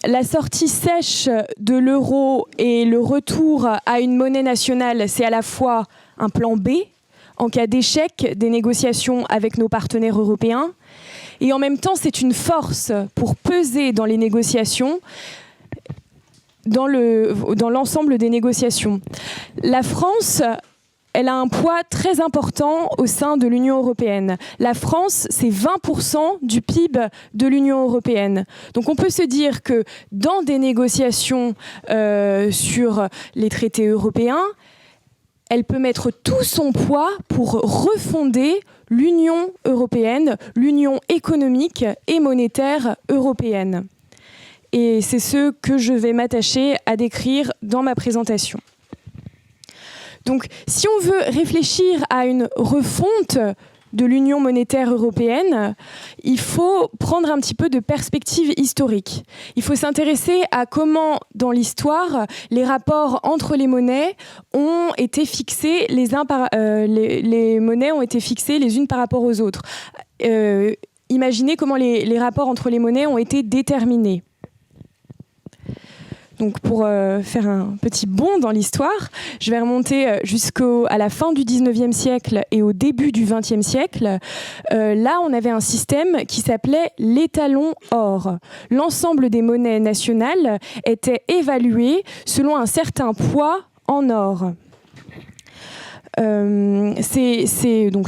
La sortie sèche de l'euro et le retour à une monnaie nationale, c'est à la fois un plan B en cas d'échec des négociations avec nos partenaires européens, et en même temps, c'est une force pour peser dans les négociations, dans l'ensemble des négociations. La France, elle a un poids très important au sein de l'Union européenne. La France, c'est 20% du PIB de l'Union européenne. Donc on peut se dire que dans des négociations sur les traités européens, elle peut mettre tout son poids pour refonder l'Union européenne, l'Union économique et monétaire européenne. Et c'est ce que je vais m'attacher à décrire dans ma présentation. Donc, si on veut réfléchir à une refonte de l'Union monétaire européenne, il faut prendre un petit peu de perspective historique. Il faut s'intéresser à comment, dans l'histoire, les rapports entre les monnaies ont été fixés les monnaies ont été fixées les unes par rapport aux autres. Imaginez comment les rapports entre les monnaies ont été déterminés. Donc pour faire un petit bond dans l'histoire, je vais remonter jusqu'à la fin du 19e siècle et au début du 20e siècle. Là, on avait un système qui s'appelait l'étalon or. L'ensemble des monnaies nationales était évalué selon un certain poids en or. Donc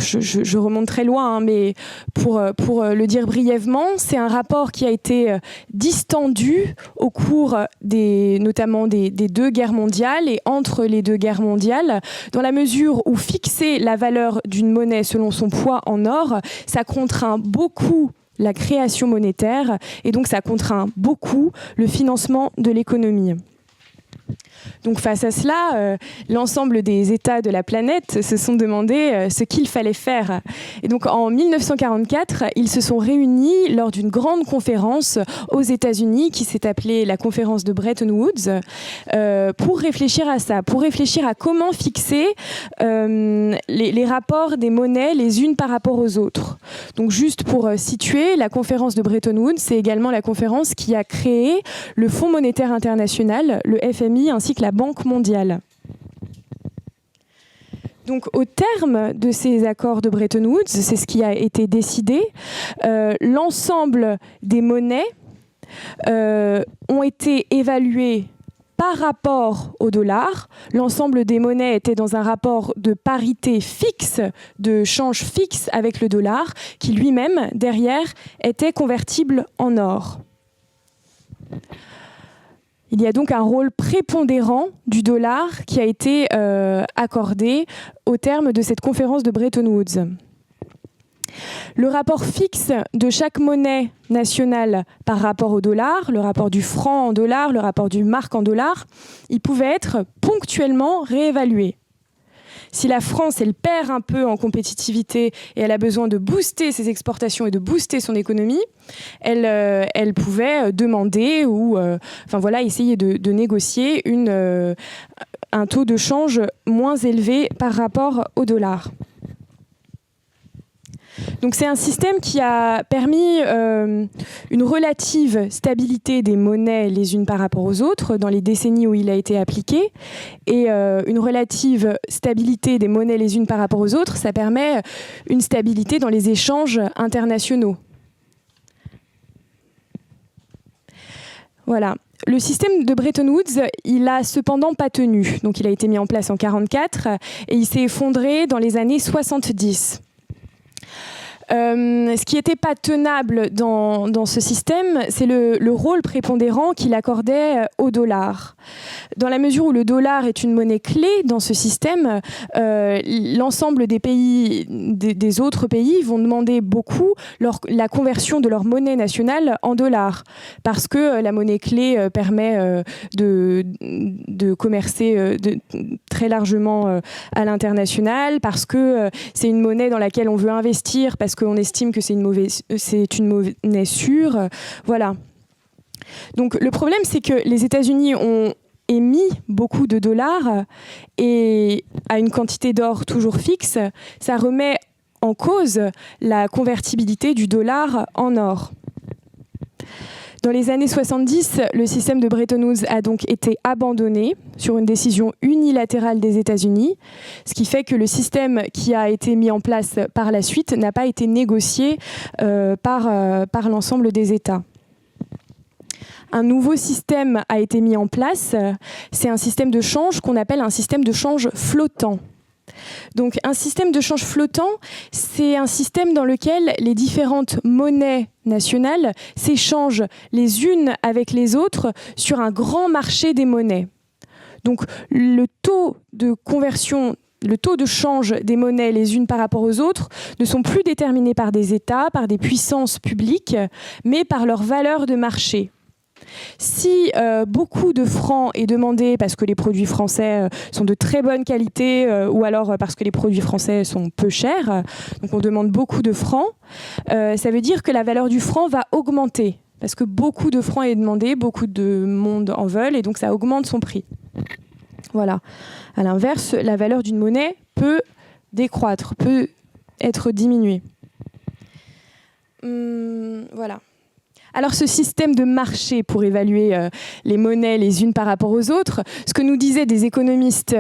je remonte très loin, hein, mais pour le dire brièvement, c'est un rapport qui a été distendu au cours notamment des deux guerres mondiales et entre les deux guerres mondiales, dans la mesure où fixer la valeur d'une monnaie selon son poids en or, ça contraint beaucoup la création monétaire et donc ça contraint beaucoup le financement de l'économie. Donc face à cela, l'ensemble des États de la planète se sont demandé ce qu'il fallait faire. Et donc en 1944, ils se sont réunis lors d'une grande conférence aux États-Unis qui s'est appelée la conférence de Bretton Woods pour réfléchir à ça, pour réfléchir à comment fixer les rapports des monnaies les unes par rapport aux autres. Donc juste pour situer, la conférence de Bretton Woods, c'est également la conférence qui a créé le Fonds monétaire international, le FMI, ainsi que la Banque mondiale. Donc, au terme de ces accords de Bretton Woods, c'est ce qui a été décidé, l'ensemble des monnaies ont été évaluées par rapport au dollar. L'ensemble des monnaies était dans un rapport de parité fixe, de change fixe avec le dollar, qui lui-même, derrière, était convertible en or. Il y a donc un rôle prépondérant du dollar qui a été accordé au terme de cette conférence de Bretton Woods. Le rapport fixe de chaque monnaie nationale par rapport au dollar, le rapport du franc en dollars, le rapport du mark en dollars, il pouvait être ponctuellement réévalué. Si la France, elle perd un peu en compétitivité et elle a besoin de booster ses exportations et de booster son économie, elle pouvait demander ou essayer de négocier un taux de change moins élevé par rapport au dollar. Donc c'est un système qui a permis une relative stabilité des monnaies les unes par rapport aux autres dans les décennies où il a été appliqué. Et une relative stabilité des monnaies les unes par rapport aux autres, ça permet une stabilité dans les échanges internationaux. Voilà. Le système de Bretton Woods, il a cependant pas tenu. Donc il a été mis en place en 1944 et il s'est effondré dans les années 70. Ce qui n'était pas tenable dans ce système, c'est le rôle prépondérant qu'il accordait au dollar. Dans la mesure où le dollar est une monnaie clé dans ce système, l'ensemble des pays, des autres pays vont demander beaucoup la conversion de leur monnaie nationale en dollars, parce que la monnaie clé permet de commercer très largement à l'international, parce que c'est une monnaie dans laquelle on veut investir, parce qu'on estime que c'est une monnaie sûre. Voilà. Donc le problème, c'est que les États-Unis ont émis beaucoup de dollars et à une quantité d'or toujours fixe, ça remet en cause la convertibilité du dollar en or. Dans les années 70, le système de Bretton Woods a donc été abandonné sur une décision unilatérale des États-Unis, ce qui fait que le système qui a été mis en place par la suite n'a pas été négocié par l'ensemble des États. Un nouveau système a été mis en place, c'est un système de change qu'on appelle un système de change flottant. Donc un système de change flottant, c'est un système dans lequel les différentes monnaies nationales s'échangent les unes avec les autres sur un grand marché des monnaies. Donc le taux de conversion, le taux de change des monnaies les unes par rapport aux autres ne sont plus déterminés par des États, par des puissances publiques, mais par leur valeur de marché. Si beaucoup de francs est demandé parce que les produits français sont de très bonne qualité ou alors parce que les produits français sont peu chers, donc on demande beaucoup de francs, ça veut dire que la valeur du franc va augmenter parce que beaucoup de francs est demandé, beaucoup de monde en veulent et donc ça augmente son prix. Voilà. À l'inverse, la valeur d'une monnaie peut décroître, peut être diminuée. Voilà. Alors ce système de marché pour évaluer les monnaies les unes par rapport aux autres, ce que nous disaient des économistes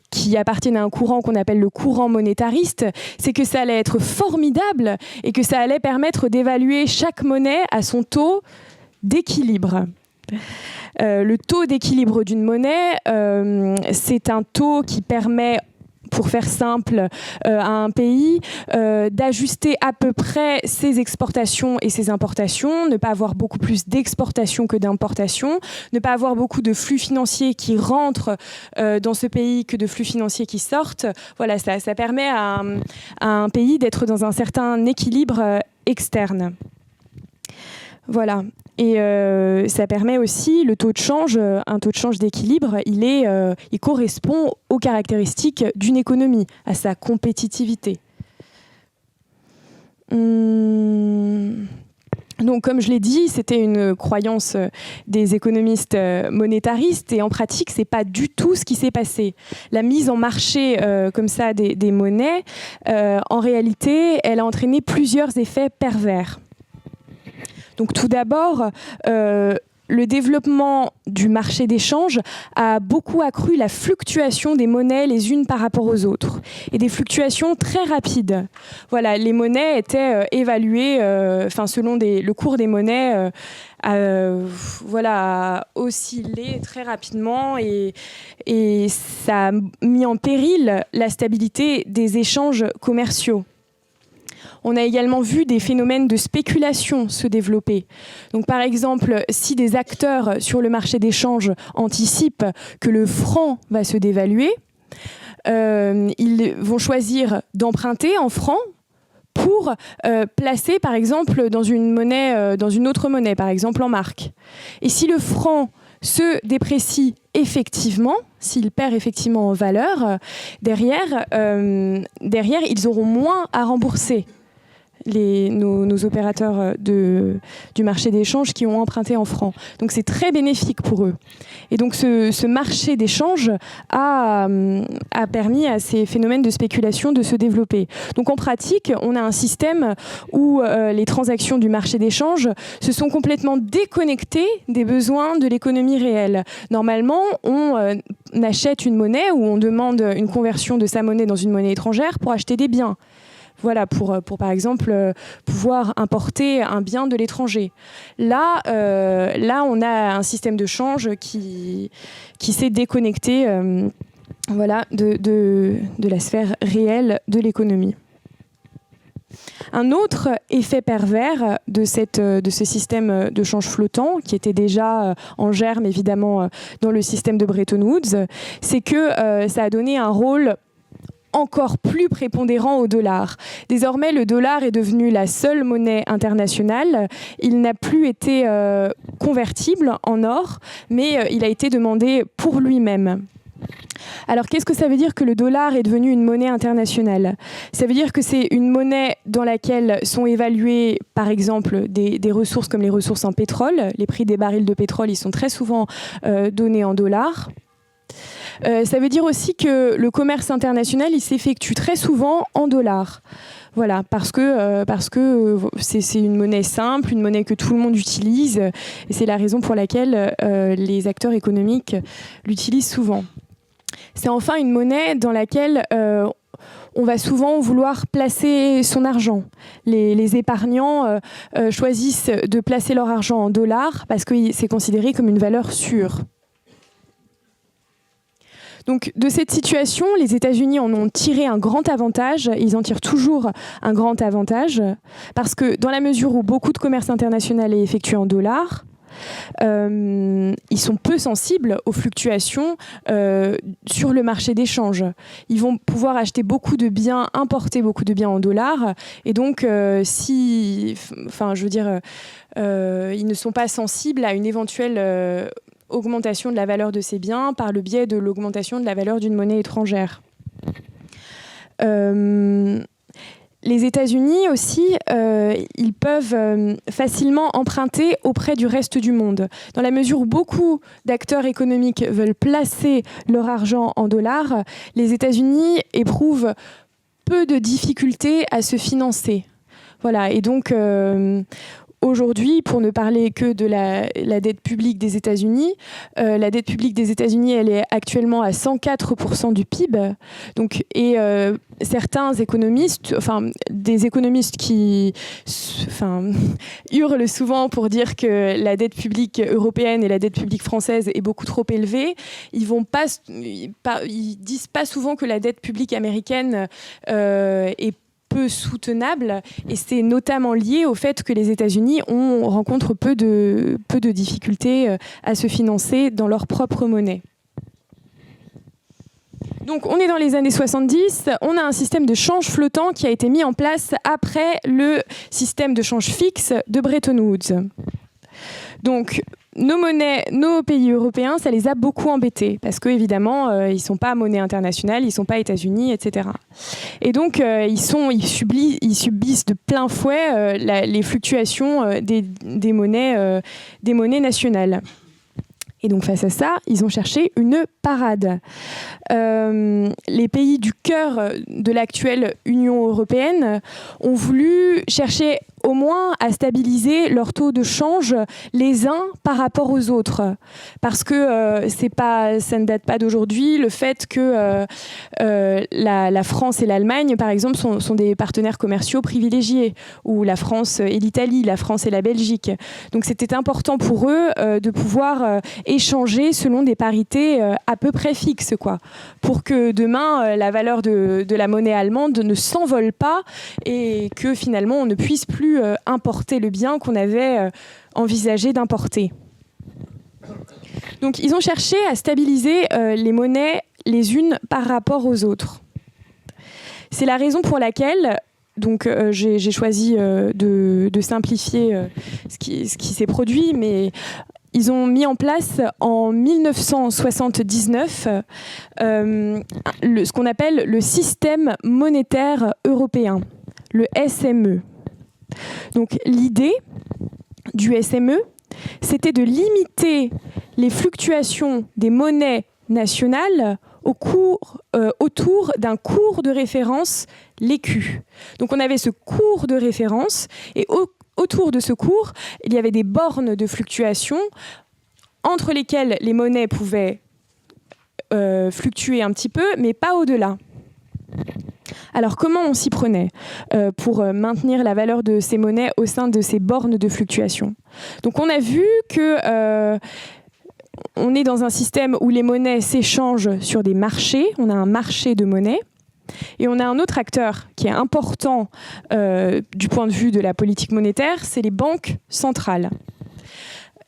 qui appartiennent à un courant qu'on appelle le courant monétariste, c'est que ça allait être formidable et que ça allait permettre d'évaluer chaque monnaie à son taux d'équilibre. Le taux d'équilibre d'une monnaie, c'est un taux qui permet, pour faire simple, à un pays d'ajuster à peu près ses exportations et ses importations, ne pas avoir beaucoup plus d'exportations que d'importations, ne pas avoir beaucoup de flux financiers qui rentrent dans ce pays que de flux financiers qui sortent. Voilà, ça permet à un pays d'être dans un certain équilibre externe. Voilà. Et ça permet aussi, le taux de change, un taux de change d'équilibre, il correspond aux caractéristiques d'une économie, à sa compétitivité. Donc, comme je l'ai dit, c'était une croyance des économistes monétaristes et en pratique, c'est pas du tout ce qui s'est passé. La mise en marché comme ça des monnaies, en réalité, elle a entraîné plusieurs effets pervers. Donc tout d'abord, le développement du marché d'échange a beaucoup accru la fluctuation des monnaies les unes par rapport aux autres et des fluctuations très rapides. Voilà, les monnaies étaient évaluées, selon le cours des monnaies, a oscillé très rapidement et ça a mis en péril la stabilité des échanges commerciaux. On a également vu des phénomènes de spéculation se développer. Donc, par exemple, si des acteurs sur le marché d'échange anticipent que le franc va se dévaluer, ils vont choisir d'emprunter en francs pour placer, par exemple, dans une autre monnaie, par exemple en marque. Et si le franc se déprécie effectivement, s'il perd effectivement en valeur, derrière, ils auront moins à rembourser. Nos opérateurs du marché d'échange qui ont emprunté en francs. Donc c'est très bénéfique pour eux. Et donc ce marché d'échange a permis à ces phénomènes de spéculation de se développer. Donc en pratique, on a un système où les transactions du marché d'échange se sont complètement déconnectées des besoins de l'économie réelle. Normalement, on achète une monnaie ou on demande une conversion de sa monnaie dans une monnaie étrangère pour acheter des biens. Voilà, pour par exemple pouvoir importer un bien de l'étranger. Là, on a un système de change qui s'est déconnecté de la sphère réelle de l'économie. Un autre effet pervers de ce système de change flottant, qui était déjà en germe évidemment dans le système de Bretton Woods, c'est que ça a donné un rôle encore plus prépondérant au dollar. Désormais, le dollar est devenu la seule monnaie internationale. Il n'a plus été convertible en or, mais il a été demandé pour lui-même. Alors, qu'est-ce que ça veut dire que le dollar est devenu une monnaie internationale ? Ça veut dire que c'est une monnaie dans laquelle sont évaluées, par exemple, des ressources comme les ressources en pétrole. Les prix des barils de pétrole, ils sont très souvent donnés en dollars. Ça veut dire aussi que le commerce international, il s'effectue très souvent en dollars. Voilà, parce que c'est une monnaie simple, une monnaie que tout le monde utilise, et c'est la raison pour laquelle les acteurs économiques l'utilisent souvent. C'est enfin une monnaie dans laquelle on va souvent vouloir placer son argent. Les épargnants choisissent de placer leur argent en dollars parce que c'est considéré comme une valeur sûre. Donc, de cette situation, les États-Unis en ont tiré un grand avantage. Ils en tirent toujours un grand avantage parce que dans la mesure où beaucoup de commerce international est effectué en dollars, ils sont peu sensibles aux fluctuations sur le marché d'échange. Ils vont pouvoir acheter beaucoup de biens, importer beaucoup de biens en dollars, et donc ils ne sont pas sensibles à une éventuelle augmentation de la valeur de ces biens par le biais de l'augmentation de la valeur d'une monnaie étrangère. Les États-Unis aussi, ils peuvent facilement emprunter auprès du reste du monde. Dans la mesure où beaucoup d'acteurs économiques veulent placer leur argent en dollars, les États-Unis éprouvent peu de difficultés à se financer. Voilà, et donc aujourd'hui, pour ne parler que de la dette publique des États-Unis, la dette publique des États-Unis, elle est actuellement à 104% du PIB. Donc, et certains économistes, des économistes qui hurlent souvent pour dire que la dette publique européenne et la dette publique française est beaucoup trop élevée, ils disent pas souvent que la dette publique américaine est peu soutenable, et c'est notamment lié au fait que les États-Unis rencontrent peu de difficultés à se financer dans leur propre monnaie. Donc on est dans les années 70, on a un système de change flottant qui a été mis en place après le système de change fixe de Bretton Woods. Donc nos monnaies, nos pays européens, ça les a beaucoup embêtés parce qu'évidemment, ils ne sont pas monnaie internationale, ils ne sont pas États-Unis, etc. Et donc, ils subissent de plein fouet les fluctuations des monnaies nationales. Et donc, face à ça, ils ont cherché une parade. Les pays du cœur de l'actuelle Union européenne ont voulu chercher au moins à stabiliser leur taux de change les uns par rapport aux autres. Parce que ça ne date pas d'aujourd'hui, le fait que la France et l'Allemagne, par exemple, sont des partenaires commerciaux privilégiés, ou la France et l'Italie, la France et la Belgique. Donc c'était important pour eux de pouvoir échanger selon des parités à peu près fixes, quoi, pour que demain, la valeur de la monnaie allemande ne s'envole pas et que finalement, on ne puisse plus importer le bien qu'on avait envisagé d'importer. Donc, ils ont cherché à stabiliser les monnaies les unes par rapport aux autres. C'est la raison pour laquelle j'ai choisi de simplifier ce qui s'est produit, mais ils ont mis en place en 1979 ce qu'on appelle le système monétaire européen, le SME. Donc l'idée du SME, c'était de limiter les fluctuations des monnaies nationales autour d'un cours de référence, l'écu. Donc on avait ce cours de référence, et autour de ce cours, il y avait des bornes de fluctuation entre lesquelles les monnaies pouvaient fluctuer un petit peu, mais pas au-delà. Alors, comment on s'y prenait pour maintenir la valeur de ces monnaies au sein de ces bornes de fluctuation? Donc, on a vu que on est dans un système où les monnaies s'échangent sur des marchés. On a un marché de monnaie. Et on a un autre acteur qui est important du point de vue de la politique monétaire, c'est les banques centrales.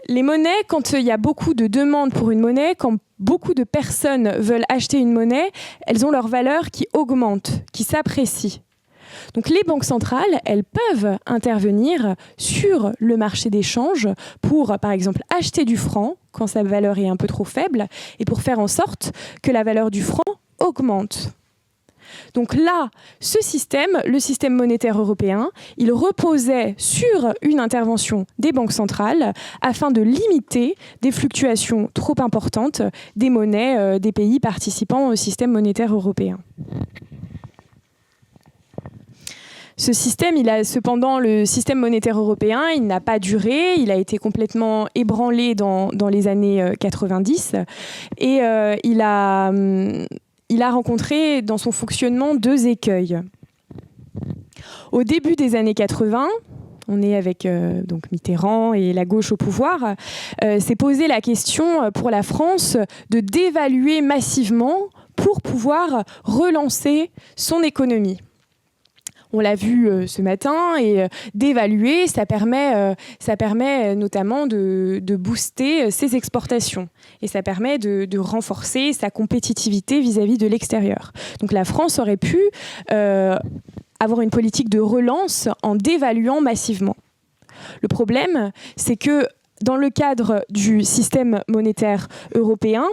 Les monnaies, quand il y a beaucoup de demandes pour une monnaie, quand beaucoup de personnes veulent acheter une monnaie, elles ont leur valeur qui augmente, qui s'apprécie. Donc les banques centrales, elles peuvent intervenir sur le marché d'échange pour, par exemple, acheter du franc quand sa valeur est un peu trop faible et pour faire en sorte que la valeur du franc augmente. Donc là, ce système, le système monétaire européen, il reposait sur une intervention des banques centrales afin de limiter des fluctuations trop importantes des monnaies des pays participant au système monétaire européen. Ce système, cependant, le système monétaire européen, il n'a pas duré, il a été complètement ébranlé dans les années 90 et il a rencontré dans son fonctionnement 2 écueils. Au début des années 80, on est avec donc Mitterrand et la gauche au pouvoir, s'est posé la question pour la France de dévaluer massivement pour pouvoir relancer son économie. On l'a vu ce matin, et d'évaluer, ça permet notamment de booster ses exportations. Et ça permet de renforcer sa compétitivité vis-à-vis de l'extérieur. Donc la France aurait pu avoir une politique de relance en dévaluant massivement. Le problème, c'est que dans le cadre du système monétaire européen,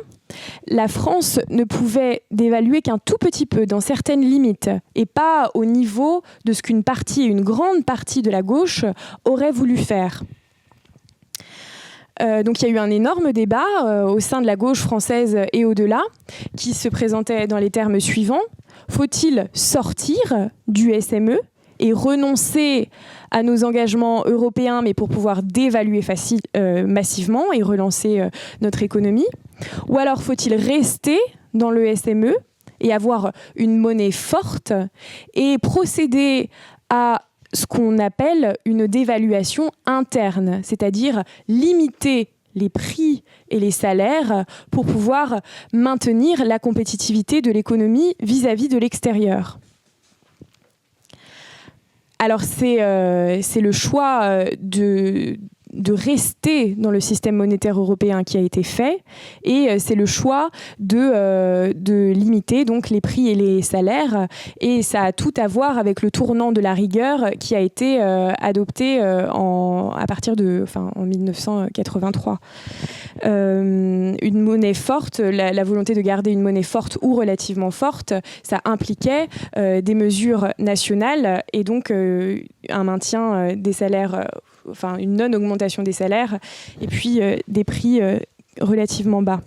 la France ne pouvait dévaluer qu'un tout petit peu, dans certaines limites, et pas au niveau de ce une grande partie de la gauche aurait voulu faire. Donc il y a eu un énorme débat au sein de la gauche française et au-delà, qui se présentait dans les termes suivants. Faut-il sortir du SME et renoncer à nos engagements européens, mais pour pouvoir dévaluer massivement et relancer notre économie? Ou alors faut-il rester dans le SME et avoir une monnaie forte et procéder à ce qu'on appelle une dévaluation interne, c'est-à-dire limiter les prix et les salaires pour pouvoir maintenir la compétitivité de l'économie vis-à-vis de l'extérieur? Alors c'est le choix de rester dans le système monétaire européen qui a été fait, et c'est le choix de limiter donc les prix et les salaires, et ça a tout à voir avec le tournant de la rigueur qui a été adopté en 1983. Une monnaie forte, la volonté de garder une monnaie forte ou relativement forte, ça impliquait des mesures nationales et donc un maintien des salaires, une non-augmentation des salaires et puis des prix relativement bas.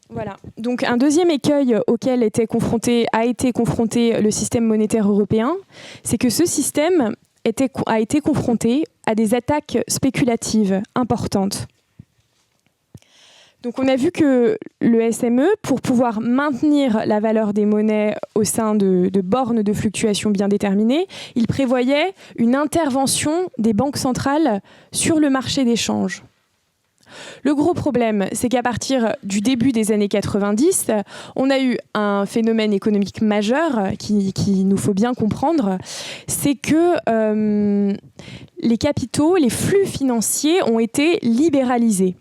Voilà. Donc un deuxième écueil auquel a été confronté le système monétaire européen, c'est que ce système a été confronté à des attaques spéculatives importantes. Donc on a vu que le SME, pour pouvoir maintenir la valeur des monnaies au sein de bornes de fluctuation bien déterminées, il prévoyait une intervention des banques centrales sur le marché des changes. Le gros problème, c'est qu'à partir du début des années 90, on a eu un phénomène économique majeur qui nous faut bien comprendre, c'est que les capitaux, les flux financiers ont été libéralisés.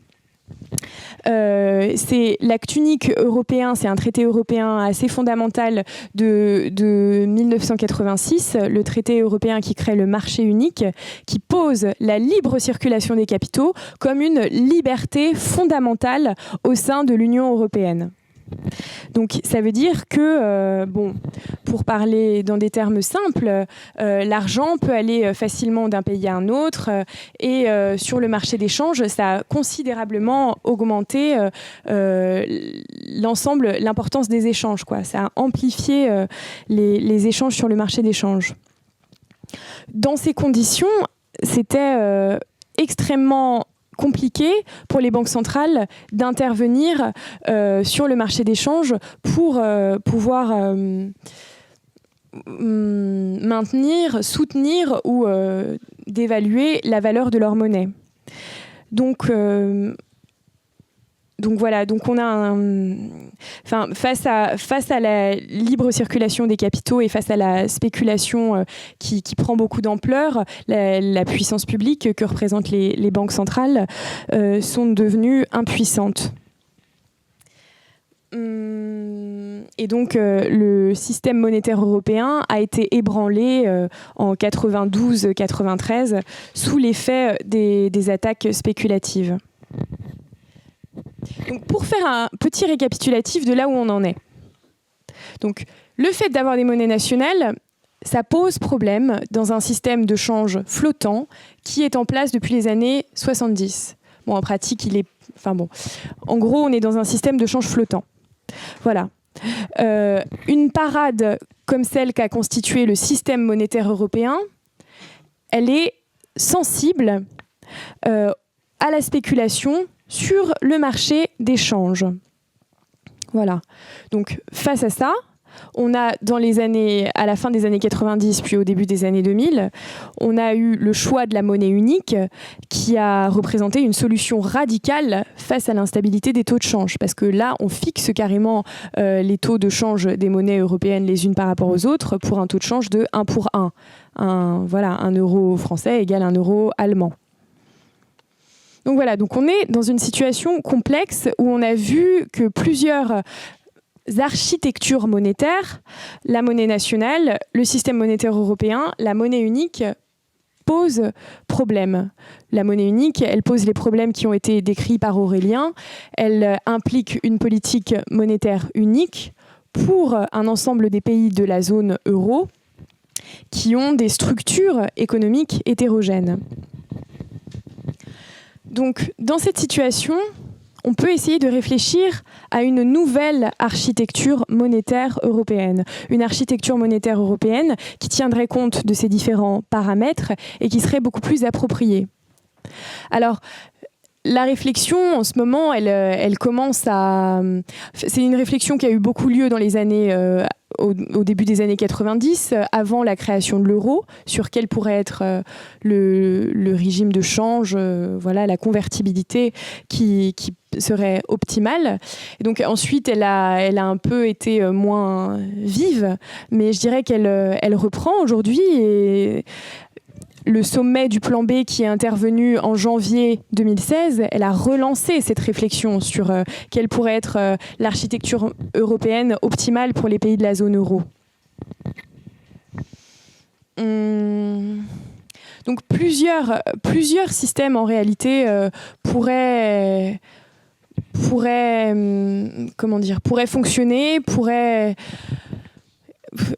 C'est l'acte unique européen, c'est un traité européen assez fondamental de 1986, le traité européen qui crée le marché unique, qui pose la libre circulation des capitaux comme une liberté fondamentale au sein de l'Union européenne. Donc ça veut dire que, pour parler dans des termes simples, l'argent peut aller facilement d'un pays à un autre et sur le marché des changes, ça a considérablement augmenté l'importance des échanges, quoi. Ça a amplifié les échanges sur le marché des changes. Dans ces conditions, c'était extrêmement compliqué pour les banques centrales d'intervenir sur le marché des changes pour pouvoir maintenir, soutenir ou d'évaluer la valeur de leur monnaie. Donc voilà, donc on a face à la libre circulation des capitaux et face à la spéculation qui prend beaucoup d'ampleur, la puissance publique que représentent les banques centrales sont devenues impuissantes. Et donc le système monétaire européen a été ébranlé en 92-93 sous l'effet des attaques spéculatives. Donc, pour faire un petit récapitulatif de là où on en est. Donc, le fait d'avoir des monnaies nationales, ça pose problème dans un système de change flottant qui est en place depuis les années 70. Bon, en pratique, en gros, on est dans un système de change flottant. Voilà. Une parade comme celle qu'a constituée le système monétaire européen, elle est sensible à la spéculation sur le marché des changes. Voilà. Donc, face à ça, on a à la fin des années 90 puis au début des années 2000, on a eu le choix de la monnaie unique qui a représenté une solution radicale face à l'instabilité des taux de change. Parce que là, on fixe carrément les taux de change des monnaies européennes les unes par rapport aux autres pour un taux de change de 1 pour 1. Un euro français égale un euro allemand. Donc voilà, donc on est dans une situation complexe où on a vu que plusieurs architectures monétaires, la monnaie nationale, le système monétaire européen, la monnaie unique, posent problème. La monnaie unique, elle pose les problèmes qui ont été décrits par Aurélien. Elle implique une politique monétaire unique pour un ensemble des pays de la zone euro qui ont des structures économiques hétérogènes. Donc, dans cette situation, on peut essayer de réfléchir à une nouvelle architecture monétaire européenne. Une architecture monétaire européenne qui tiendrait compte de ces différents paramètres et qui serait beaucoup plus appropriée. Alors, la réflexion, en ce moment, elle commence à... C'est une réflexion qui a eu beaucoup lieu dans les années... Au début des années 90, avant la création de l'euro, sur quel pourrait être le régime de change, la convertibilité qui serait optimale. Et donc ensuite, elle a un peu été moins vive, mais je dirais qu'elle reprend aujourd'hui. Et le sommet du plan B qui est intervenu en janvier 2016, elle a relancé cette réflexion sur quelle pourrait être l'architecture européenne optimale pour les pays de la zone euro. Donc plusieurs systèmes en réalité pourraient fonctionner, pourraient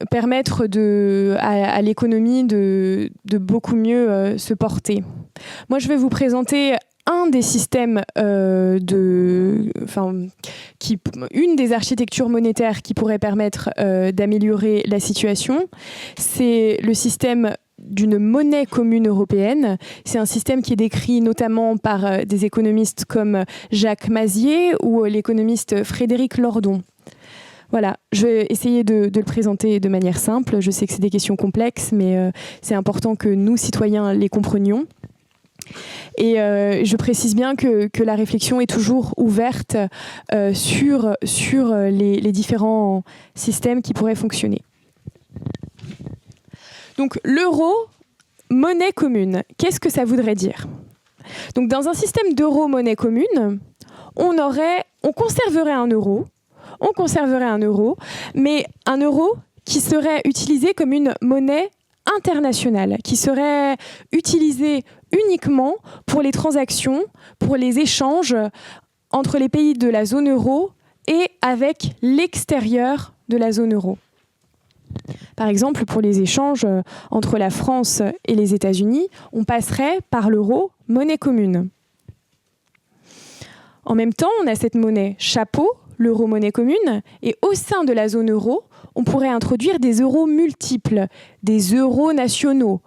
permettre à l'économie de beaucoup mieux se porter. Moi, je vais vous présenter un des systèmes, une des architectures monétaires qui pourrait permettre d'améliorer la situation. C'est le système d'une monnaie commune européenne. C'est un système qui est décrit notamment par des économistes comme Jacques Mazier ou l'économiste Frédéric Lordon. Voilà, je vais essayer de le présenter de manière simple. Je sais que c'est des questions complexes, mais c'est important que nous, citoyens, les comprenions. Et je précise bien que la réflexion est toujours ouverte sur les différents systèmes qui pourraient fonctionner. Donc l'euro, monnaie commune, qu'est-ce que ça voudrait dire ? Donc dans un système d'euro-monnaie commune, on conserverait un euro, mais un euro qui serait utilisé comme une monnaie internationale, qui serait utilisé uniquement pour les transactions, pour les échanges entre les pays de la zone euro et avec l'extérieur de la zone euro. Par exemple, pour les échanges entre la France et les États-Unis, on passerait par l'euro, monnaie commune. En même temps, on a cette monnaie chapeau, l'euro monnaie commune, et au sein de la zone euro, on pourrait introduire des euros multiples, des euros nationaux.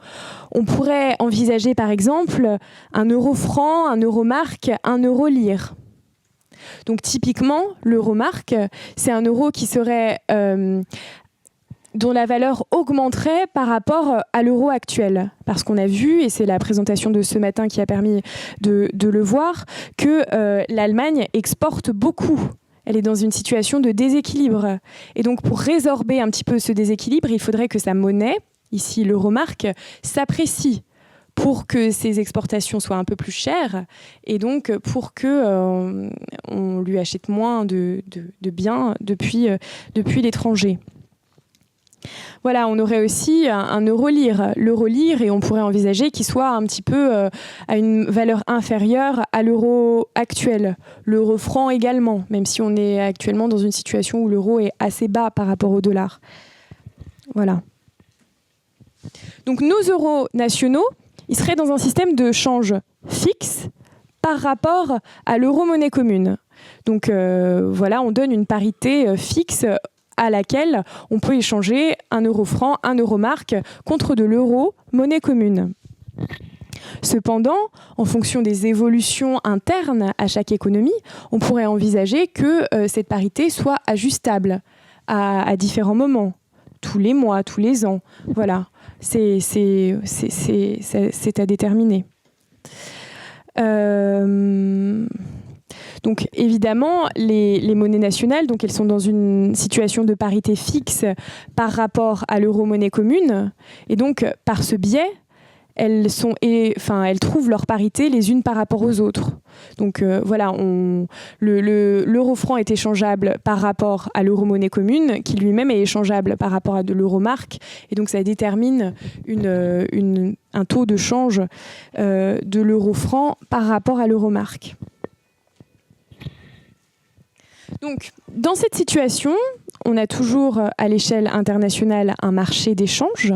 On pourrait envisager par exemple un euro franc, un euro marque, un euro lire. Donc typiquement, l'euro marque, c'est un euro qui serait dont la valeur augmenterait par rapport à l'euro actuel. Parce qu'on a vu, et c'est la présentation de ce matin qui a permis de le voir, que l'Allemagne exporte beaucoup. Elle est dans une situation de déséquilibre. Et donc, pour résorber un petit peu ce déséquilibre, il faudrait que sa monnaie, ici l'euro-marque, s'apprécie pour que ses exportations soient un peu plus chères et donc pour qu'on lui achète moins de biens depuis l'étranger. Voilà, on aurait aussi un euro-lire, l'euro-lire, et on pourrait envisager qu'il soit un petit peu à une valeur inférieure à l'euro actuel. L'euro-franc également, même si on est actuellement dans une situation où l'euro est assez bas par rapport au dollar. Voilà. Donc nos euros nationaux, ils seraient dans un système de change fixe par rapport à l'euro-monnaie commune. Donc voilà, on donne une parité fixe à laquelle on peut échanger un euro franc, un euro marque contre de l'euro monnaie commune. Cependant, en fonction des évolutions internes à chaque économie, on pourrait envisager que cette parité soit ajustable à différents moments, tous les mois, tous les ans. Voilà, c'est à déterminer. Donc évidemment, les monnaies nationales, donc elles sont dans une situation de parité fixe par rapport à l'euro-monnaie commune, et donc par ce biais, elles trouvent leur parité les unes par rapport aux autres. Donc voilà, l'euro-franc est échangeable par rapport à l'euro-monnaie commune, qui lui-même est échangeable par rapport à de l'euro-marque, et donc ça détermine un taux de change de l'euro-franc par rapport à l'euro-marque. Donc, dans cette situation, on a toujours à l'échelle internationale un marché d'échange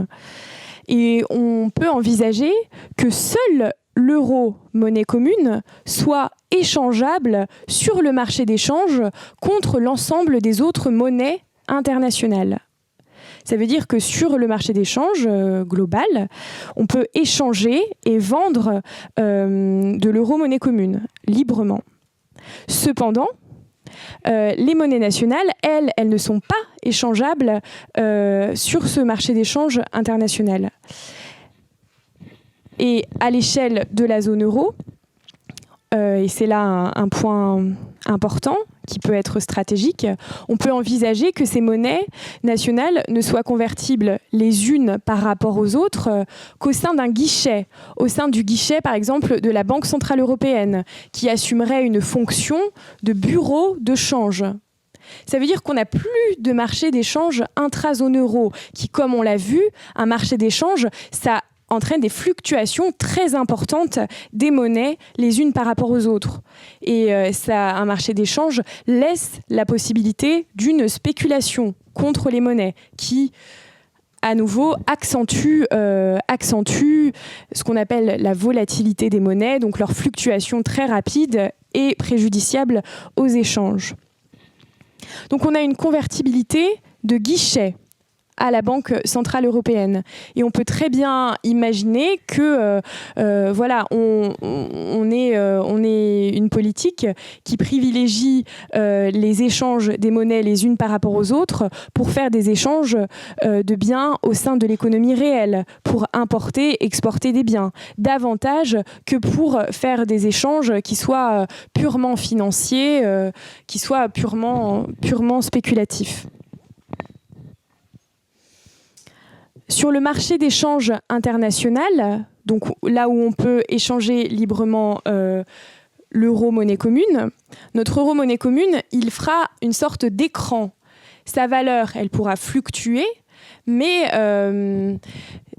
et on peut envisager que seul l'euro, monnaie commune, soit échangeable sur le marché d'échange contre l'ensemble des autres monnaies internationales. Ça veut dire que sur le marché d'échange global, on peut échanger et vendre de l'euro, monnaie commune, librement. Cependant, les monnaies nationales, elles ne sont pas échangeables sur ce marché d'échange international. Et à l'échelle de la zone euro, et c'est là un point important qui peut être stratégique, on peut envisager que ces monnaies nationales ne soient convertibles les unes par rapport aux autres qu'au sein d'un guichet, au sein du guichet par exemple de la Banque Centrale Européenne, qui assumerait une fonction de bureau de change. Ça veut dire qu'on n'a plus de marché d'échange intra-zone euro, qui, comme on l'a vu, un marché d'échange, ça entraîne des fluctuations très importantes des monnaies les unes par rapport aux autres. Et un marché d'échange laisse la possibilité d'une spéculation contre les monnaies qui, à nouveau, accentue ce qu'on appelle la volatilité des monnaies, donc leur fluctuation très rapide et préjudiciable aux échanges. Donc on a une convertibilité de guichet à la Banque Centrale Européenne. Et on peut très bien imaginer que on est une politique qui privilégie les échanges des monnaies les unes par rapport aux autres pour faire des échanges de biens au sein de l'économie réelle, pour importer, exporter des biens, davantage que pour faire des échanges qui soient purement financiers, qui soient purement spéculatifs. Sur le marché d'échange international, donc là où on peut échanger librement l'euro monnaie commune, notre euro monnaie commune, il fera une sorte d'écran. Sa valeur, elle pourra fluctuer, mais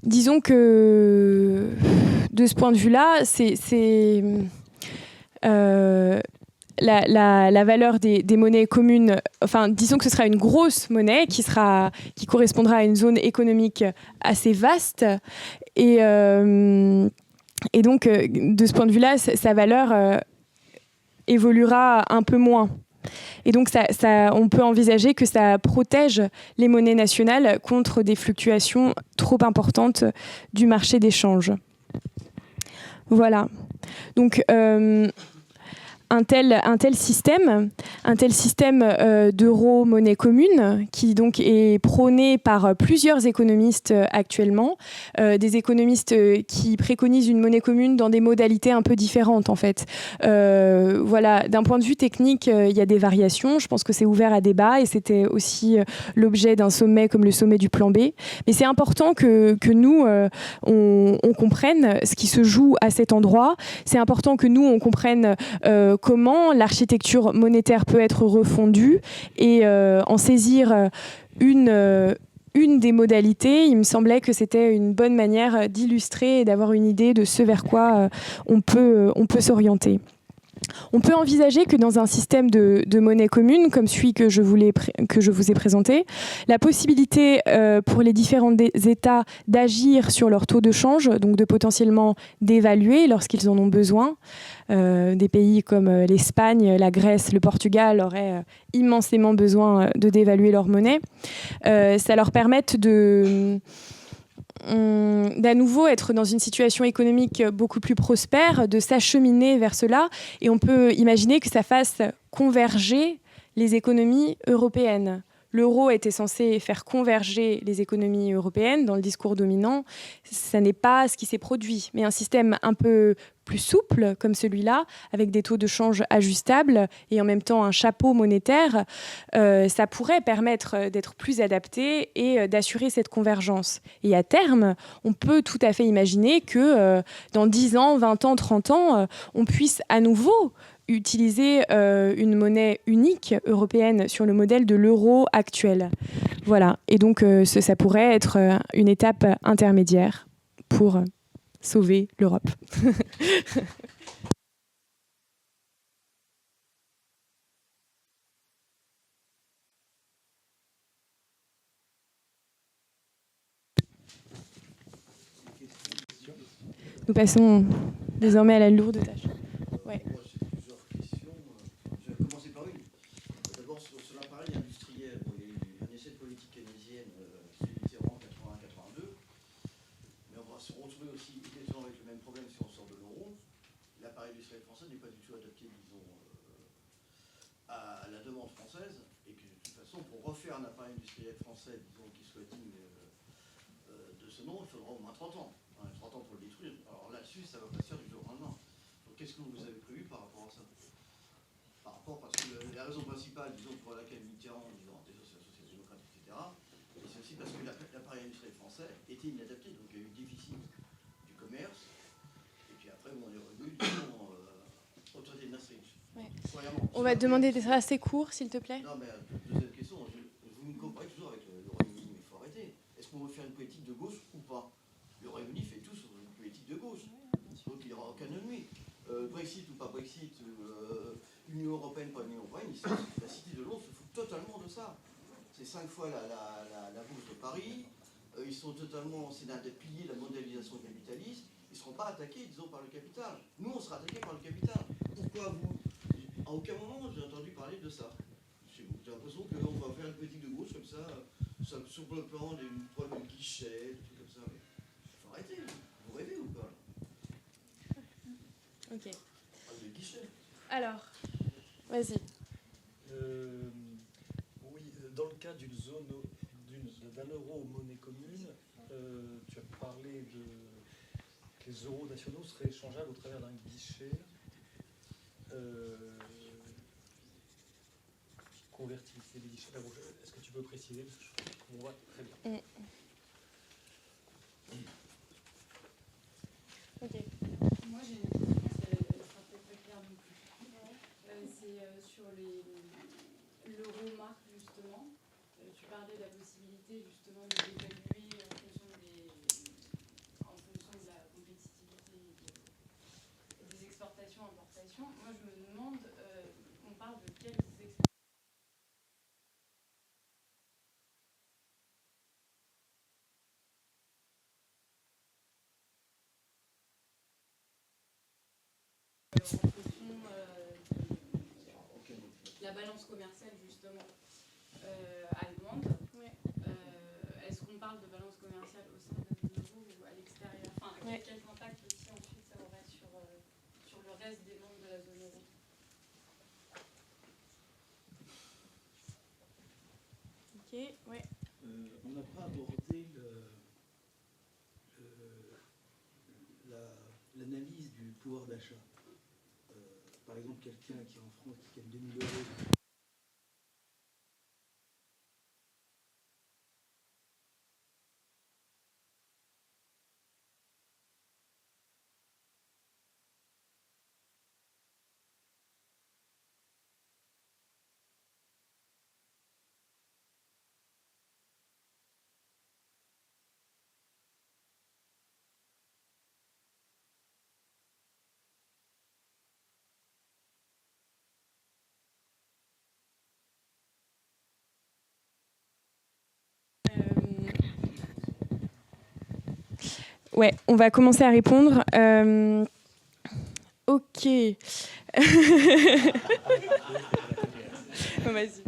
disons que de ce point de vue-là, la valeur des monnaies communes, enfin, disons que ce sera une grosse monnaie qui correspondra à une zone économique assez vaste. Et donc, de ce point de vue-là, sa valeur évoluera un peu moins. Et donc, on peut envisager que ça protège les monnaies nationales contre des fluctuations trop importantes du marché d'échange. Voilà. Donc, un tel système d'euro monnaie commune qui donc est prôné par plusieurs économistes actuellement, des économistes qui préconisent une monnaie commune dans des modalités un peu différentes en fait. Voilà, d'un point de vue technique, il y a des variations. Je pense que c'est ouvert à débat et c'était aussi l'objet d'un sommet comme le sommet du plan B. Mais c'est important que nous on comprenne ce qui se joue à cet endroit. C'est important que nous on comprenne comment l'architecture monétaire peut être refondue et en saisir une une des modalités. Il me semblait que c'était une bonne manière d'illustrer et d'avoir une idée de ce vers quoi on peut s'orienter. On peut envisager que dans un système de monnaie commune, comme celui que je vous ai présenté, la possibilité pour les différents États d'agir sur leur taux de change, donc de potentiellement d'évaluer lorsqu'ils en ont besoin. Des pays comme l'Espagne, la Grèce, le Portugal auraient immensément besoin de dévaluer leur monnaie. Ça leur permette d'à nouveau être dans une situation économique beaucoup plus prospère, de s'acheminer vers cela. Et on peut imaginer que ça fasse converger les économies européennes. L'euro était censé faire converger les économies européennes dans le discours dominant. Ça n'est pas ce qui s'est produit. Mais un système un peu plus souple comme celui-là, avec des taux de change ajustables et en même temps un chapeau monétaire, ça pourrait permettre d'être plus adapté et d'assurer cette convergence. Et à terme, on peut tout à fait imaginer que dans 10 ans, 20 ans, 30 ans, on puisse à nouveau utiliser une monnaie unique européenne sur le modèle de l'euro actuel. Voilà. Et donc, ça pourrait être une étape intermédiaire pour sauver l'Europe. Nous passons désormais à la lourde tâche. Ouais. Moi, j'ai plusieurs questions. Je vais commencer par une. D'abord, sur l'appareil industriel, il y a eu un essai de politique keynésienne sous Mitterrand 81-82. Mais on va se retrouver aussi exactement avec le même problème si on sort de l'euro. L'appareil industriel français n'est pas du tout adapté, disons, à la demande française. Et que de toute façon, pour refaire un appareil industriel français, disons, qui soit digne de ce nom, il faudra au moins 30 ans. 30 ans pour le détruire. Alors là-dessus, ça va pas se faire du jour au lendemain. Donc qu'est-ce que vous avez prévu par rapport à ça? Parce que la raison principale, disons, pour laquelle Mitterrand, disons, déjà c'est la social-démocrate, etc., et c'est aussi parce que l'appareil industriel français était inadapté. Donc il y a eu le déficit du commerce, et puis après, on est revenu, disons, au traité de Maastricht. Ouais. On va te demander d'être assez court, s'il te plaît. Non, mais deuxième question, vous me comparez toujours avec le Royaume-Uni, mais il faut arrêter. Est-ce qu'on veut faire une politique de gauche ou pas? Le Royaume-Uni fait tout sur une politique de gauche. Donc il n'y aura aucun ennemi. Brexit ou pas Brexit, Union européenne, pas Union européenne, la Cité de Londres se fout totalement de ça. C'est 5 fois la bourse de Paris. Ils sont totalement, c'est l'un des piliers de la mondialisation capitaliste. Ils ne seront pas attaqués, disons, par le capital. Nous, on sera attaqués par le capital. Pourquoi vous? À aucun moment, j'ai entendu parler de ça. J'ai l'impression qu'on va faire une politique de gauche comme ça sur le plan des problèmes de guichets, des trucs comme ça. Mais il faut arrêter. Vous rêvez ou pas? Ok. Le guichet. Alors, vas-y. Oui, dans le cas d'un euro monnaie commune, tu as parlé que les euros nationaux seraient échangeables au travers d'un guichet qui convertissait les guichets. Est-ce que tu peux préciser? Parce que je comprends pas très bien. Ok. Moi, j'ai une question, ça sera peut-être pas clair non plus. C'est sur l'euro-marque, justement. Tu parlais de la possibilité, justement, de l'évaluer en fonction de la compétitivité des exportations-importations. Moi, je me demande, on parle de quelles exportations? En fonction de la balance commerciale, justement, allemande. Ouais. Est-ce qu'on parle de balance commerciale au sein de l'euro ou à l'extérieur? Enfin, Ouais. quel impact aussi ensuite ça aurait sur le reste des membres de la zone euro? Ok, ouais. On n'a pas abordé l'analyse du pouvoir d'achat. Par exemple, quelqu'un qui est en France qui gagne 2000 euros Ouais, on va commencer à répondre. Ok. Vas-y.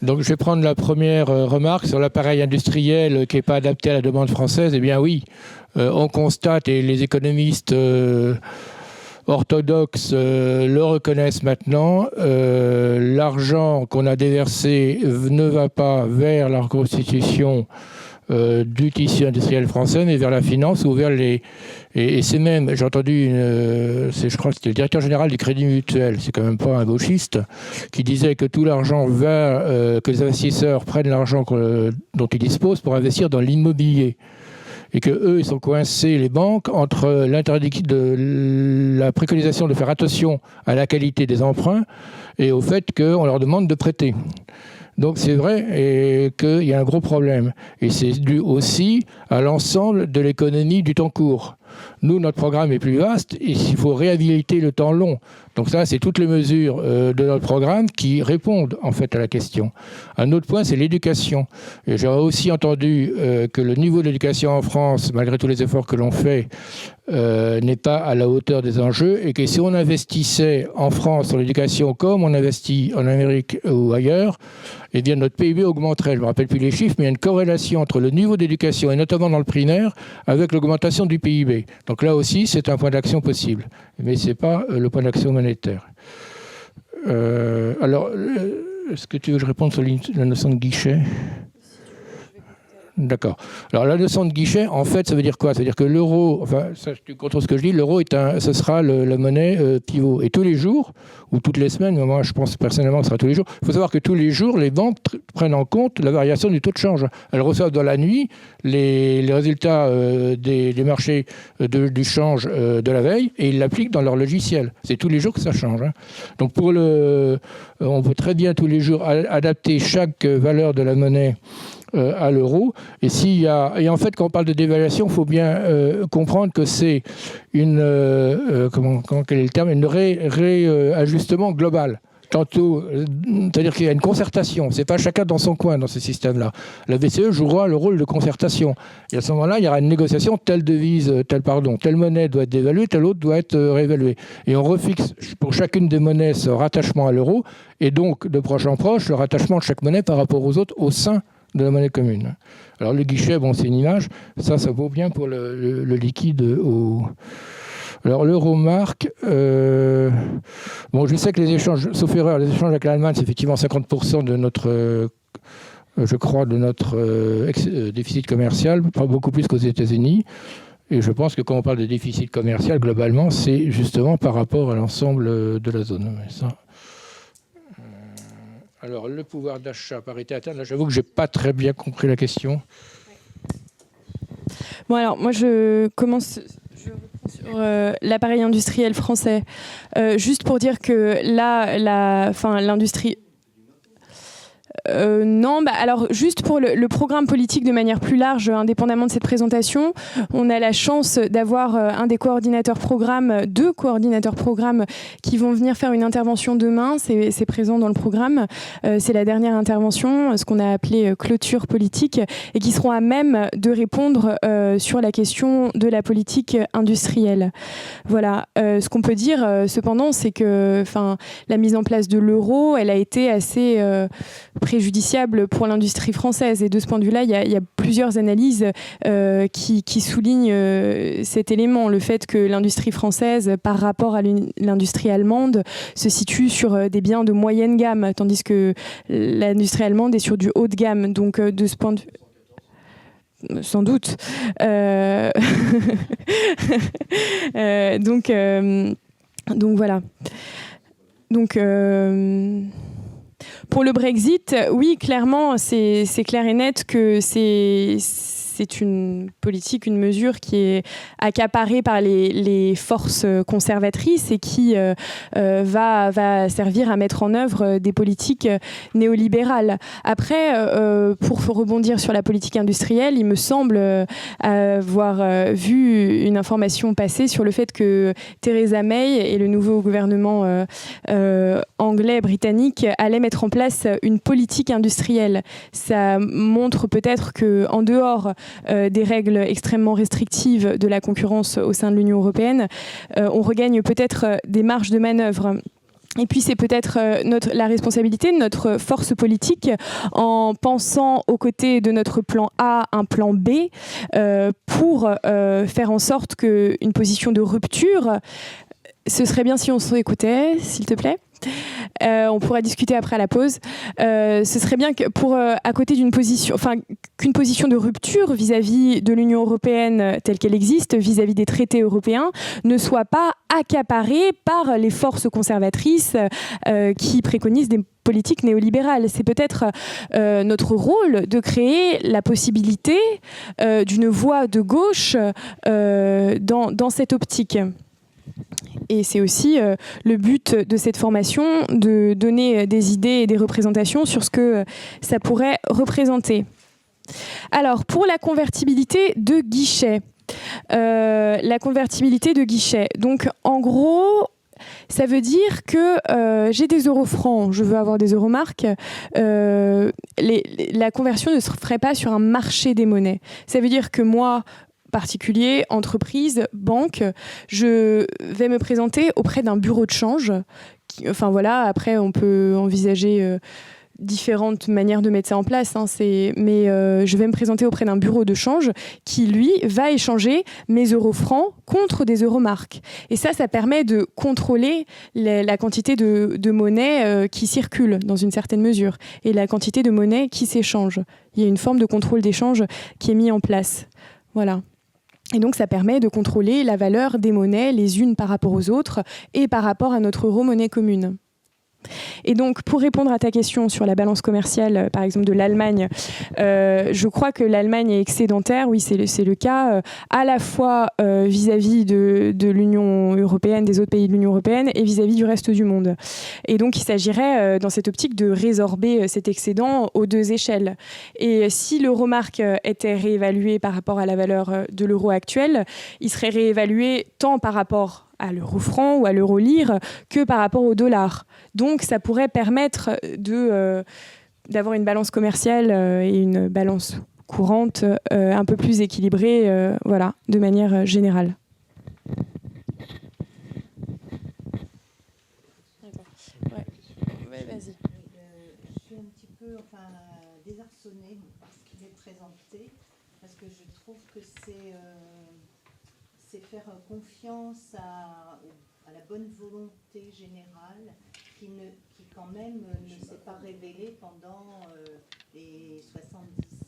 Donc je vais prendre la première remarque sur l'appareil industriel qui n'est pas adapté à la demande française. Eh bien oui, on constate, et les économistes orthodoxes le reconnaissent maintenant, l'argent qu'on a déversé ne va pas vers la reconstitution du tissu industriel français, mais vers la finance ou vers les... Et c'est même, j'ai entendu, je crois que c'était le directeur général du Crédit Mutuel, c'est quand même pas un gauchiste, qui disait que tout l'argent va, que les investisseurs prennent l'argent dont ils disposent pour investir dans l'immobilier. Et qu'eux, ils sont coincés, les banques, entre la préconisation de faire attention à la qualité des emprunts et au fait qu'on leur demande de prêter. Donc c'est vrai qu'il y a un gros problème. Et c'est dû aussi à l'ensemble de l'économie du temps court. Nous, notre programme est plus vaste et il faut réhabiliter le temps long. Donc ça, c'est toutes les mesures de notre programme qui répondent en fait à la question. Un autre point, c'est l'éducation. Et j'ai aussi entendu que le niveau de l'éducation en France, malgré tous les efforts que l'on fait, n'est pas à la hauteur des enjeux et que si on investissait en France sur l'éducation comme on investit en Amérique ou ailleurs, eh bien notre PIB augmenterait. Je ne me rappelle plus les chiffres, mais il y a une corrélation entre le niveau d'éducation, et notamment dans le primaire, avec l'augmentation du PIB. Donc là aussi, c'est un point d'action possible. Mais ce n'est pas le point d'action monétaire. Alors, est-ce que tu veux que je réponde sur la notion de guichet ? D'accord. Alors la notion de guichet, en fait, ça veut dire quoi ? Ça veut dire que l'euro, enfin, ça, tu contrôles ce que je dis, l'euro ce sera la monnaie pivot. Et tous les jours, ou toutes les semaines, moi je pense personnellement que ce sera tous les jours, il faut savoir que tous les jours, les banques prennent en compte la variation du taux de change. Elles reçoivent dans la nuit les résultats des marchés du change de la veille et ils l'appliquent dans leur logiciel. C'est tous les jours que ça change. Hein. Donc on peut très bien tous les jours adapter chaque valeur de la monnaie à l'euro. Et en fait, quand on parle de dévaluation, il faut bien comprendre que c'est quel est le terme, une réajustement global. Tantôt, c'est-à-dire qu'il y a une concertation. C'est pas chacun dans son coin dans ce système-là. La BCE jouera le rôle de concertation. Et à ce moment-là, il y aura une négociation. Telle monnaie doit être dévaluée, telle autre doit être réévaluée. Et on refixe pour chacune des monnaies ce rattachement à l'euro. Et donc, de proche en proche, le rattachement de chaque monnaie par rapport aux autres au sein de la monnaie commune. Alors le guichet, bon, c'est une image. Ça vaut bien pour le liquide Alors l'euro-marque, bon, je sais que les échanges, sauf erreur, les échanges avec l'Allemagne, c'est effectivement 50% de notre, je crois, de notre déficit commercial, pas beaucoup plus qu'aux États-Unis. Et je pense que quand on parle de déficit commercial, globalement, c'est justement par rapport à l'ensemble de la zone. Mais ça... Alors, le pouvoir d'achat, parité atteinte, là, j'avoue que je n'ai pas très bien compris la question. Bon, alors, moi, je commence... Je reprends sur l'appareil industriel français. Juste pour dire que là, l'industrie... Non, alors juste pour le programme politique de manière plus large, indépendamment de cette présentation, on a la chance d'avoir deux coordinateurs programmes qui vont venir faire une intervention demain. C'est présent dans le programme. C'est la dernière intervention, ce qu'on a appelé clôture politique, et qui seront à même de répondre sur la question de la politique industrielle. Voilà. Ce qu'on peut dire, cependant, c'est que la mise en place de l'euro, elle a été assez préjudiciable pour l'industrie française. Et de ce point de vue-là, il y a plusieurs analyses qui soulignent cet élément, le fait que l'industrie française, par rapport à l'industrie allemande, se situe sur des biens de moyenne gamme, tandis que l'industrie allemande est sur du haut de gamme. Donc, de ce point de vue... Sans doute. Donc voilà. Donc... Pour le Brexit, oui, clairement, c'est clair et net que c'est c'est une politique, une mesure qui est accaparée par les forces conservatrices et qui va servir à mettre en œuvre des politiques néolibérales. Après, pour rebondir sur la politique industrielle, il me semble avoir vu une information passer sur le fait que Theresa May et le nouveau gouvernement anglais, britannique, allaient mettre en place une politique industrielle. Ça montre peut-être qu'en dehors des règles extrêmement restrictives de la concurrence au sein de l'Union européenne, on regagne peut-être des marges de manœuvre. Et puis c'est peut-être la responsabilité de notre force politique, en pensant aux côtés de notre plan A un plan B, pour faire en sorte qu'une position de rupture, ce serait bien si on s'écoutait, s'il te plaît. On pourra discuter après à la pause. Ce serait bien que à côté qu'une position de rupture vis-à-vis de l'Union européenne telle qu'elle existe, vis-à-vis des traités européens, ne soit pas accaparée par les forces conservatrices qui préconisent des politiques néolibérales. C'est peut-être notre rôle de créer la possibilité d'une voie de gauche dans cette optique. Et c'est aussi le but de cette formation, de donner des idées et des représentations sur ce que ça pourrait représenter. Alors, pour la convertibilité de guichet. Donc, en gros, ça veut dire que j'ai des euros francs, je veux avoir des euros marques. La conversion ne se ferait pas sur un marché des monnaies. Ça veut dire que moi, particulier, entreprise, banque, je vais me présenter auprès d'un bureau de change. Enfin voilà, après on peut envisager différentes manières de mettre ça en place, mais je vais me présenter auprès d'un bureau de change qui, lui, va échanger mes euros francs contre des euros marques. Et ça permet de contrôler la quantité de monnaie qui circule dans une certaine mesure et la quantité de monnaie qui s'échange. Il y a une forme de contrôle d'échange qui est mise en place. Voilà. Et donc, ça permet de contrôler la valeur des monnaies les unes par rapport aux autres et par rapport à notre euro-monnaie commune. Et donc, pour répondre à ta question sur la balance commerciale, par exemple, de l'Allemagne, je crois que l'Allemagne est excédentaire, oui, c'est le cas, à la fois vis-à-vis de l'Union européenne, des autres pays de l'Union européenne, et vis-à-vis du reste du monde. Et donc, il s'agirait, dans cette optique, de résorber cet excédent aux deux échelles. Et si l'euro-marque était réévalué par rapport à la valeur de l'euro actuel, il serait réévalué tant par rapport à l'euro-franc ou à l'euro-lire que par rapport au dollar. Donc, ça pourrait permettre d'avoir une balance commerciale et une balance courante un peu plus équilibrée, voilà, de manière générale. D'accord. Ouais, vas-y. Je suis un petit peu désarçonnée par ce qui est présenté, parce que je trouve que c'est faire confiance à la bonne volonté générale qui quand même ne s'est pas révélée pendant les 70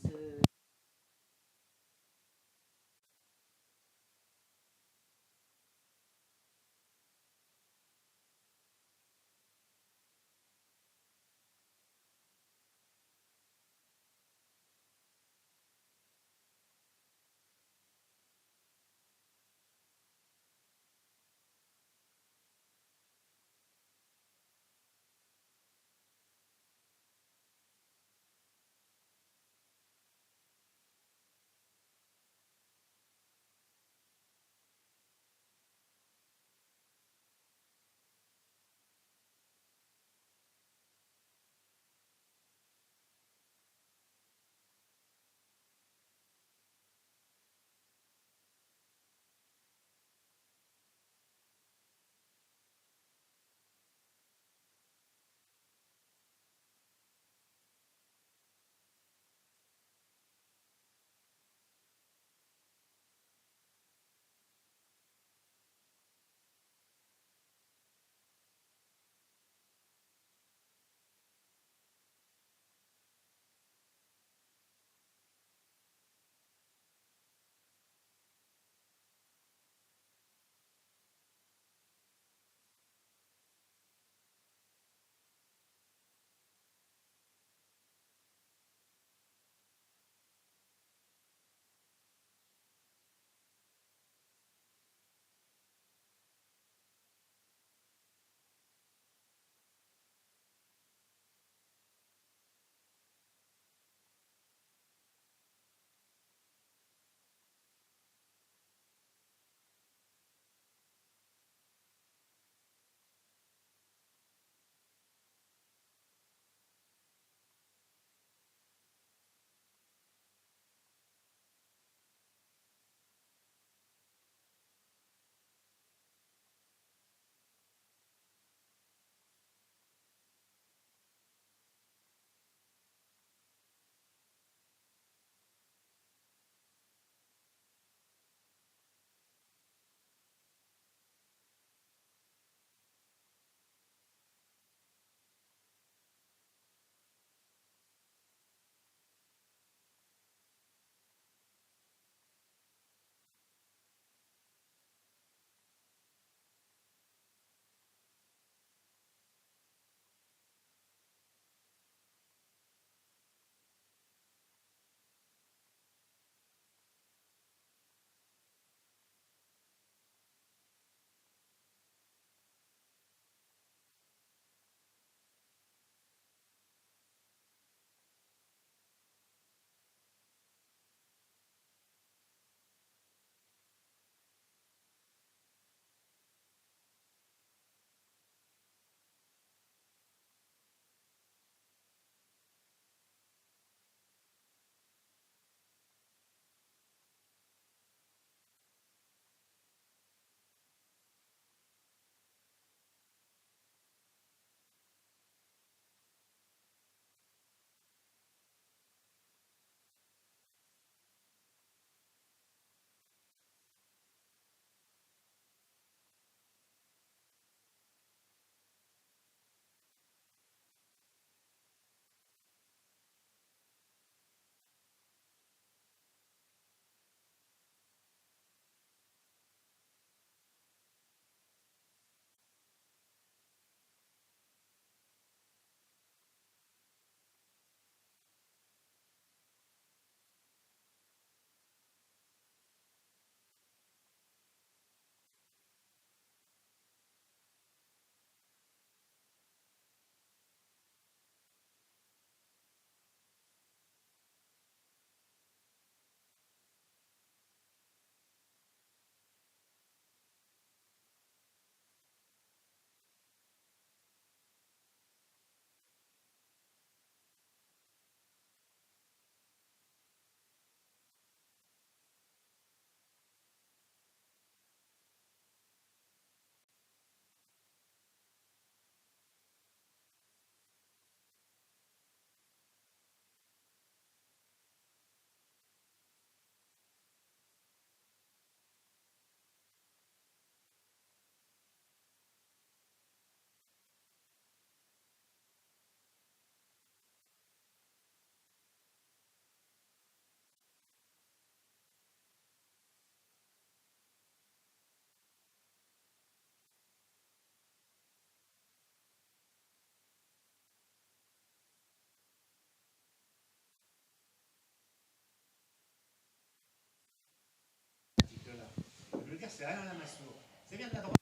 c'est Alain Lamassoure. Ça vient de la droite.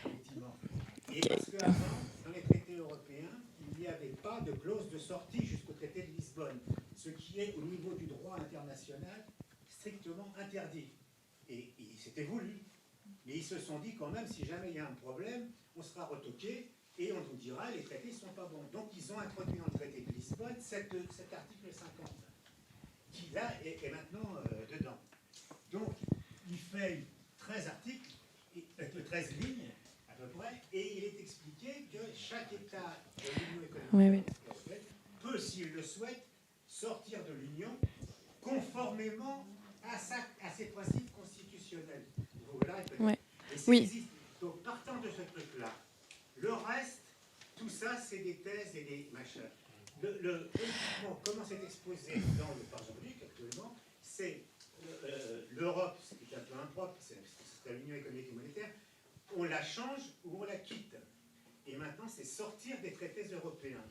Effectivement. Et parce qu'avant, dans les traités européens, il n'y avait pas de clause de sortie jusqu'au traité de Lisbonne, ce qui est au niveau du droit international strictement interdit. Et c'était voulu. Mais ils se sont dit quand même, si jamais il y a un problème, on sera retoqué et on nous dira les traités ne sont pas bons. Donc ils ont introduit dans le traité de Lisbonne cet article 50, qui là est maintenant dedans. Donc il fait 13 articles, 13 lignes à peu près, et il est expliqué que chaque État de l'Union économique européenne peut, s'il le souhaite, sortir de l'Union conformément à ses principes constitutionnels. Ouais. Oui. Existe. Donc, partant de ce truc-là, le reste, tout ça, c'est des thèses et des machins. Comment c'est exposé dans le parlementaire actuellement, c'est l'Europe, ce qui est un peu impropre, c'est l'Union économique et monétaire, on la change ou on la quitte. Et maintenant, c'est sortir des traités européens.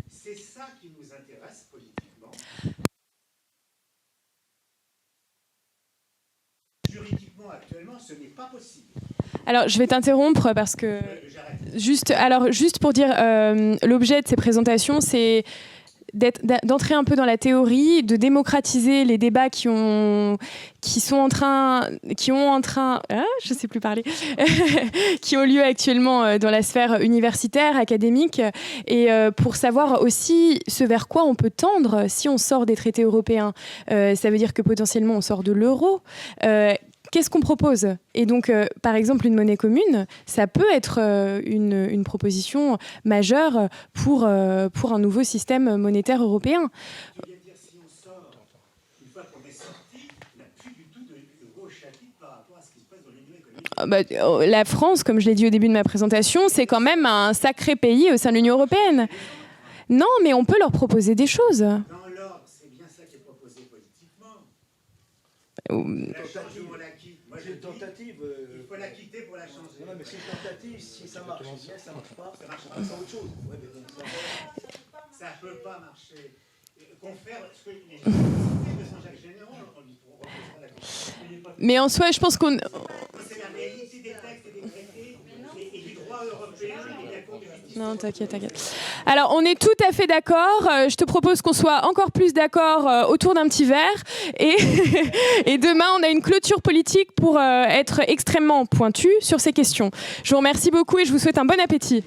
C'est ça qui nous intéresse politiquement. Juridiquement, actuellement, ce n'est pas possible. Alors, je vais t'interrompre parce que juste pour dire, l'objet de ces présentations, c'est d'entrer un peu dans la théorie, de démocratiser les débats qui ont lieu actuellement dans la sphère universitaire, académique, et pour savoir aussi ce vers quoi on peut tendre si on sort des traités européens. Ça veut dire que potentiellement on sort de l'euro. Qu'est-ce qu'on propose ? Et donc, par exemple, une monnaie commune, ça peut être une proposition majeure pour un nouveau système monétaire européen. Je veux dire, si on sort, une fois qu'on est sorti, on n'a plus du tout de gros chapitre par rapport à ce qui se passe dans l'Union économique. La France, comme je l'ai dit au début de ma présentation, c'est quand même un sacré pays au sein de l'Union européenne. Non, mais on peut leur proposer des choses. Dans l'ordre, c'est bien ça qui est proposé politiquement. C'est une tentative. Il faut la quitter pour la changer. Non, mais c'est une tentative. Si ça marche bien, ça marche pas. Ça marche pas, c'est autre chose. Ouais, mais bon, ça ne peut pas marcher. Confère ce que les gens de Saint-Jacques Général, on lui reposera la question. Mais en soi, je pense qu'on... C'est la réalité des textes et des traités et du droit européen et de la Cour de justice. Non, t'inquiète. Alors, on est tout à fait d'accord. Je te propose qu'on soit encore plus d'accord autour d'un petit verre. Et demain, on a une clôture politique pour être extrêmement pointu sur ces questions. Je vous remercie beaucoup et je vous souhaite un bon appétit.